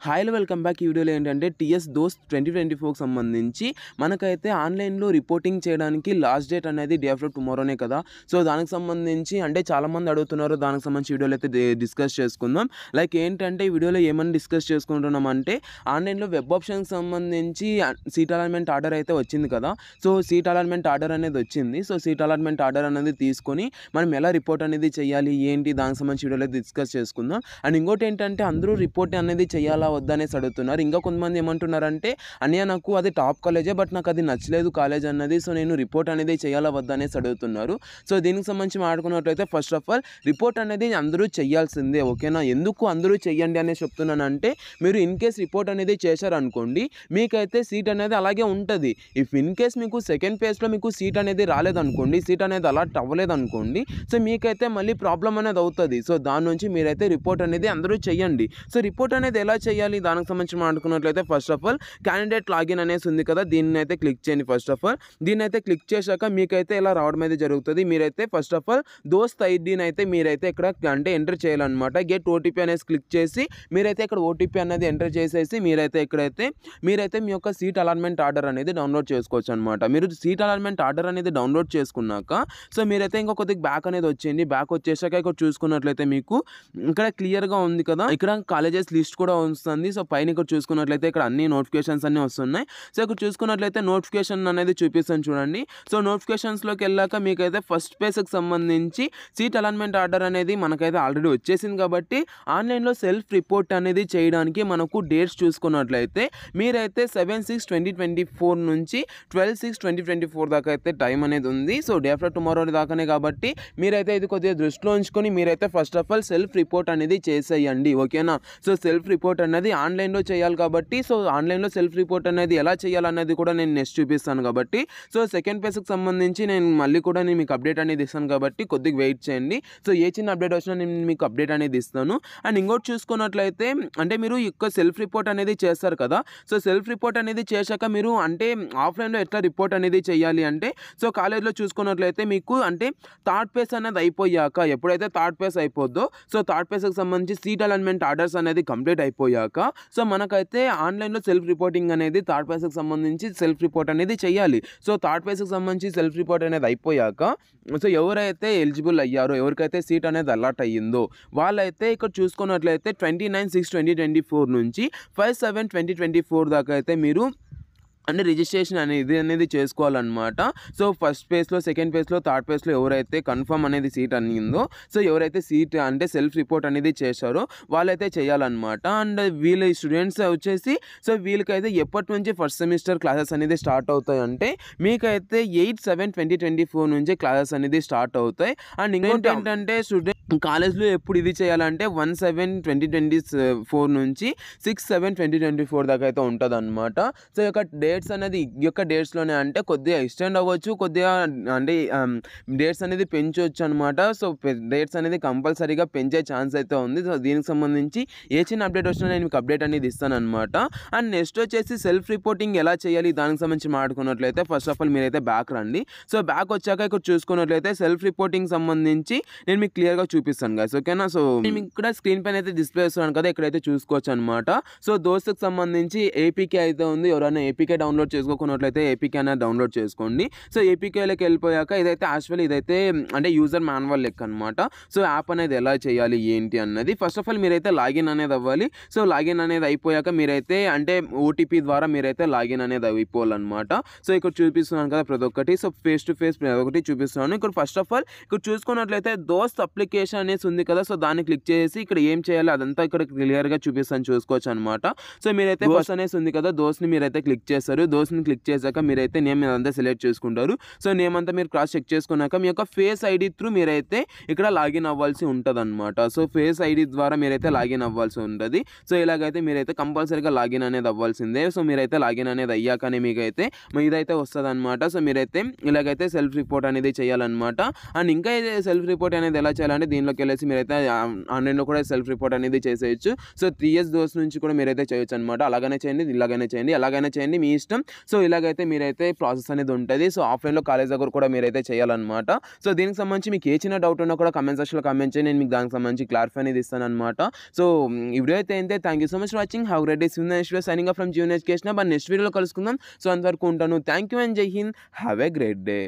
హాయ్‌లో welcome back. ఈ వీడియోలో ఏంటంటే టీఎస్ దోస్త్ 2024కి సంబంధించి మనకైతే ఆన్‌లైన్‌లో రిపోర్టింగ్ చేయడానికి లాస్ట్ డేట్ అనేది డే ఆఫ్టర్ టుమారోనే కదా! సో, దానికి సంబంధించి అంటే చాలామంది అడుగుతున్నారు. దానికి సంబంధించి వీడియోలో అయితే డిస్కస్ చేసుకుందాం. లైక్ ఏంటంటే ఈ వీడియోలో ఏమని డిస్కస్ చేసుకుంటున్నామంటే ఆన్‌లైన్‌లో వెబ్ ఆప్షన్‌కి సంబంధించి సీట్ అలాట్‌మెంట్ ఆర్డర్ అయితే వచ్చింది కదా! సో, సీట్ అలాట్‌మెంట్ ఆర్డర్ అనేది వచ్చింది. సో, సీట్ అలాట్‌మెంట్ ఆర్డర్ అనేది తీసుకొని మనం ఎలా రిపోర్ట్ అనేది చేయాలి, ఏంటి దానికి సంబంధించి వీడియోలో డిస్కస్ చేసుకుందాం. అండ్ ఇంకోటి ఏంటంటే అందరూ రిపోర్ట్ అనేది చేయాలా వద్దా అనేసి అడుగుతున్నారు. ఇంకా కొంతమంది ఏమంటున్నారంటే అన్నయ్య నాకు అది టాప్ కాలేజే బట్ నాకు అది నచ్చలేదు కాలేజ్ అన్నది. సో, నేను రిపోర్ట్ అనేది చేయాలా వద్దా అనేసి అడుగుతున్నారు. సో, దీనికి సంబంధించి మాట్లాడుకున్నట్లయితే ఫస్ట్ ఆఫ్ ఆల్ రిపోర్ట్ అనేది అందరూ చేయాల్సిందే. ఓకేనా? ఎందుకు అందరూ చెయ్యండి అనేసి చెప్తున్నానంటే మీరు ఇన్ కేస్ రిపోర్ట్ అనేది చేశారనుకోండి మీకైతే సీట్ అనేది అలాగే ఉంటుంది. ఇఫ్ ఇన్ కేస్ మీకు సెకండ్ ఫేజ్‌లో మీకు సీట్ అనేది రాలేదనుకోండి, సీట్ అనేది అలాట్ అవ్వలేదనుకోండి, సో, మీకైతే మళ్ళీ ప్రాబ్లమ్ అనేది అవుతది. సో, దాని నుంచి మీరైతే రిపోర్ట్ అనేది అందరూ చెయ్యండి. సో, రిపోర్ట్ అనేది ఎలా చేయాలి దానికి సంబంధించి మాట్లాడుకున్నట్లయితే first of all candidate login అనేసి ఉంది కదా! దీన్నైతే క్లిక్ చేయండి ఫస్ట్ ఆఫ్ ఆల్. దీన్నైతే క్లిక్ చేశాక మీకైతే ఇలా రావడం అయితే జరుగుతది. మీరైతే ఫస్ట్ ఆఫ్ ఆల్ దోస్త్ ఐడీని అయితే మీరైతే ఇక్కడ అంటే ఎంటర్ చేయాలన్నమాట. గెట్ ఓటీపీ అనేసి క్లిక్ చేసి మీరైతే ఇక్కడ ఓటీపీ అనేది ఎంటర్ చేసేసి మీరైతే మీ యొక్క సీట్ అలాట్‌మెంట్ ఆర్డర్ అనేది డౌన్‌లోడ్ చేసుకోవచ్చనమాట. మీరు సీట్ అలాట్‌మెంట్ ఆర్డర్ అనేది డౌన్‌లోడ్ చేసుకున్నాక సో, మీరైతే ఇంకా కొద్దిగా బ్యాక్ అనేది వచ్చేయండి. బ్యాక్ వచ్చేసాక ఇక్కడ చూసుకున్నట్లయితే మీకు ఇక్కడ క్లియర్‌గా ఉంది కదా! ఇక్కడ కాలేజెస్ లిస్ట్ కూడా వస్తుంది. సో, పైన ఇక్కడ చూసుకున్నట్లయితే ఇక్కడ అన్ని నోటిఫికేషన్స్ అన్నీ వస్తున్నాయి. సో, ఇక్కడ చూసుకున్నట్లయితే నోటిఫికేషన్ అనేది చూపిస్తాను చూడండి. సో, నోటిఫికేషన్స్‌లోకి వెళ్ళాక మీకైతే ఫస్ట్ పేజ్‌కి సంబంధించి సీట్ అలాట్‌మెంట్ ఆర్డర్ అనేది మనకైతే ఆల్రెడీ వచ్చేసింది కాబట్టి ఆన్‌లైన్‌లో సెల్ఫ్ రిపోర్ట్ అనేది చేయడానికి మనకు డేట్స్ చూసుకున్నట్లయితే మీరైతే 7/6/2024 నుంచి 12/6/2024 దాకా అయితే టైం అనేది ఉంది. సో, డే ఆఫ్టర్ టుమారో దాకానే కాబట్టి మీరైతే ఇది కొద్దిగా దృష్టిలో ఉంచుకొని మీరైతే first of all self report అనేది చేసేయండి. ఓకేనా? సో, సెల్ఫ్ రిపోర్ట్ అనేది ఆన్‌లైన్‌లో చేయాలి కాబట్టి సో, ఆన్‌లైన్‌లో సెల్ఫ్ రిపోర్ట్ అనేది ఎలా చేయాలనేది కూడా నేను నెక్స్ట్ చూపిస్తాను కాబట్టి సో, సెకండ్ ఫేజ్‌కి సంబంధించి నేను మళ్ళీ కూడా నేను మీకు అప్డేట్ అనేది ఇస్తాను కాబట్టి కొద్దిగా వెయిట్ చేయండి. సో, ఏ చిన్న అప్డేట్ వచ్చినా నేను మీకు అప్డేట్ అనేది ఇస్తాను. అండ్ ఇంకోటి చూసుకున్నట్లయితే అంటే మీరు యొక్క సెల్ఫ్ రిపోర్ట్ అనేది చేస్తారు కదా! సో, సెల్ఫ్ రిపోర్ట్ అనేది చేశాక మీరు అంటే ఆఫ్‌లైన్‌లో ఎట్లా రిపోర్ట్ అనేది చేయాలి అంటే సో, కాలేజ్‌లో చూసుకున్నట్లయితే మీకు అంటే థర్డ్ ఫేజ్ అనేది అయిపోయాక ఎప్పుడైతే థర్డ్ ఫేజ్ అయిపోద్దో సో, థర్డ్ ఫేజ్‌కి సంబంధించి సీట్ అలాట్‌మెంట్ ఆర్డర్స్ అనేది కంప్లీట్ అయిపోయాక సో, మనకైతే ఆన్‌లైన్‌లో సెల్ఫ్ రిపోర్టింగ్ అనేది థర్డ్ ఫేజ్‌కి సంబంధించి సెల్ఫ్ రిపోర్ట్ అనేది చేయాలి. సో, థర్డ్ ఫేజ్‌కి సంబంధించి సెల్ఫ్ రిపోర్ట్ అనేది అయిపోయాక సో, ఎవరైతే ఎలిజిబుల్ అయ్యారో ఎవరికైతే సీట్ అనేది అలాట్ అయ్యిందో వాళ్ళైతే ఇక్కడ చూసుకున్నట్లయితే 29/6/2024 నుంచి 5/7/2024 దాకా అయితే మీరు అంటే రిజిస్ట్రేషన్ అనేది చేసుకోవాలన్నమాట. సో, ఫస్ట్ ఫేజ్‌లో, సెకండ్ ఫేజ్‌లో, థర్డ్ ఫేజ్‌లో ఎవరైతే కన్ఫర్మ్ అనేది సీట్ అయిందో సో, ఎవరైతే సీట్ అంటే సెల్ఫ్ రిపోర్ట్ అనేది చేశారో వాళ్ళైతే చేయాలన్నమాట. అండ్ వీళ్ళ స్టూడెంట్స్ వచ్చేసి సో, వీళ్ళకైతే ఎప్పటి నుంచి ఫస్ట్ సెమిస్టర్ క్లాసెస్ అనేది స్టార్ట్ అవుతాయంటే మీకైతే 8/7/2024 నుంచే క్లాసెస్ అనేది స్టార్ట్ అవుతాయి. అండ్ ఇంకోటి ఏంటంటే స్టూడెంట్ కాలేజ్‌లో ఎప్పుడు ఇది చేయాలంటే 1/7/2024 నుంచి 6/7/2024 దాకా అయితే ఉంటదన్నమాట. సో, ఈ యొక్క డేట్స్ అనేది ఈ యొక్క డేట్స్‌లోనే అంటే కొద్దిగా ఎక్స్టెండ్ అవ్వచ్చు. కొద్దిగా అంటే డేట్స్ అనేది పెంచొచ్చు అనమాట. సో, డేట్స్ అనేది కంపల్సరీగా పెంచే ఛాన్స్ అయితే ఉంది. సో, దీనికి సంబంధించి ఏ చిన్న అప్డేట్ వచ్చినా నేను మీకు అప్డేట్ అనేది ఇస్తానన్నమాట. అండ్ నెక్స్ట్ వచ్చేసి సెల్ఫ్ రిపోర్టింగ్ ఎలా చేయాలి దానికి సంబంధించి మాట్లాడుకున్నట్లయితే ఫస్ట్ ఆఫ్ ఆల్ మీరైతే బ్యాక్ రండి. సో, బ్యాక్ వచ్చాక ఇక్కడ చూసుకున్నట్లయితే సెల్ఫ్ రిపోర్టింగ్ సంబంధించి నేను మీకు క్లియర్‌గా చూపిస్తాను గైస్. ఓకేనా? సో, నేను మీకు ఇక్కడ స్క్రీన్ పైన అయితే డిస్ప్లే చేస్తున్నాను కదా! ఇక్కడైతే చూసుకోవచ్చు అనమాట. సో, దోస్తుకి సంబంధించి ఏపీకే అయితే ఉంది. ఎవరైనా ఏపీకే డౌన్లోడ్ చేసుకోకున్నట్లయితే ఏపీకే అనేది డౌన్లోడ్ చేసుకోండి. సో, ఏపీకేలోకి వెళ్ళిపోయాక ఇదైతే ఇదైతే అంటే యూజర్ మాన్యువల్ లెక్క అనమాట. సో, యాప్ అనేది ఎలా చేయాలి ఏంటి అన్నది ఫస్ట్ ఆఫ్ ఆల్ మీరైతే లాగిన్ అనేది అవ్వాలి. సో, లాగిన్ అనేది అయిపోయాక మీరైతే అంటే ఓటీపీ ద్వారా మీరైతే లాగిన్ అనేది అయిపోవాలన్నమాట. సో, ఇక్కడ చూపిస్తున్నాను కదా ప్రతి ఒక్కటి. సో, ఫేస్ టు ఫేస్ ప్రతి ఒక్కటి చూపిస్తున్నాను. ఇక్కడ ఫస్ట్ ఆఫ్ ఆల్ ఇక్కడ చూసుకున్నట్లయితే దోస్త్ అప్లికేషన్ అనేసి ఉంది కదా! సో, దాన్ని క్లిక్ చేసి ఇక్కడ ఏం చేయాలి అదంతా ఇక్కడ క్లియర్‌గా చూపిస్తాను చూసుకోవచ్చు అనమాట. సో, మీరైతే దోస్త్ అనేసి ఉంది కదా! దోస్త్‌ని మీరైతే క్లిక్ చేస్తారు. దోస్త్‌ని క్లిక్ చేశాక మీరైతే నేమ్ అదంతా సెలెక్ట్ చేసుకుంటారు. సో, నేమ్ అంతా మీరు క్రాస్ చెక్ చేసుకున్నాక మీ యొక్క ఫేస్ ఐడీ త్రూ మీరైతే ఇక్కడ లాగిన్ అవ్వాల్సి ఉంటదన్నమాట. సో, ఫేస్ ఐడీ ద్వారా మీరైతే లాగిన్ అవ్వాల్సి ఉంటది. సో, ఇలాగైతే మీరైతే కంపల్సరీగా లాగిన్ అనేది అవ్వాల్సిందే. సో, మీరైతే లాగిన్ అనేది అయ్యాకనే మీకైతే ఇదైతే వస్తదన్నమాట. సో, మీరైతే ఇలాగైతే సెల్ఫ్ రిపోర్ట్ అనేది చేయాలన్నమాట. అండ్ ఇంకా సెల్ఫ్ రిపోర్ట్ అనేది ఎలా చేయాలంటే దీనిలోకెళ్ళేసి మీరైతే ఆన్‌లైన్‌లో కూడా సెల్ఫ్ రిపోర్ట్ అనేది చేసేయొచ్చు. సో 3 ఇయర్స్ దోస్ నుంచి కూడా మీరైతే చేయొచ్చనమాట. అలాగనే చేయండి, ఇలాగైనా చేయండి, ఎలాగైనా చేయండి మీ ఇష్టం. సో ఇలాగైతే మీరైతే ప్రాసెస్ అనేది ఉంటది. సో ఆఫ్‌లైన్‌లో కాలేజ్ దగ్గర కూడా మీరైతే చేయాలనమాట. సో దీనికి సంబంధించి మీకు ఏ చిన్న డౌట్ ఉన్నా కూడా కామెంట్ సెక్షన్‌లో కామెంట్ చేయండి. నేను మీకు దానికి సంబంధించి క్లారిఫై అనేది ఇస్తాననమాట. సో ఈ వీడియో అయితే ఇంతే. Thank you so much for watching. Have a great day. See you in the next video. Signing off from Jeevan education. Next వీడియోలో కలుసుకుందాం. సో అంతవరకు ఉంటాను. Thank you and Jai Hind. Have a great day.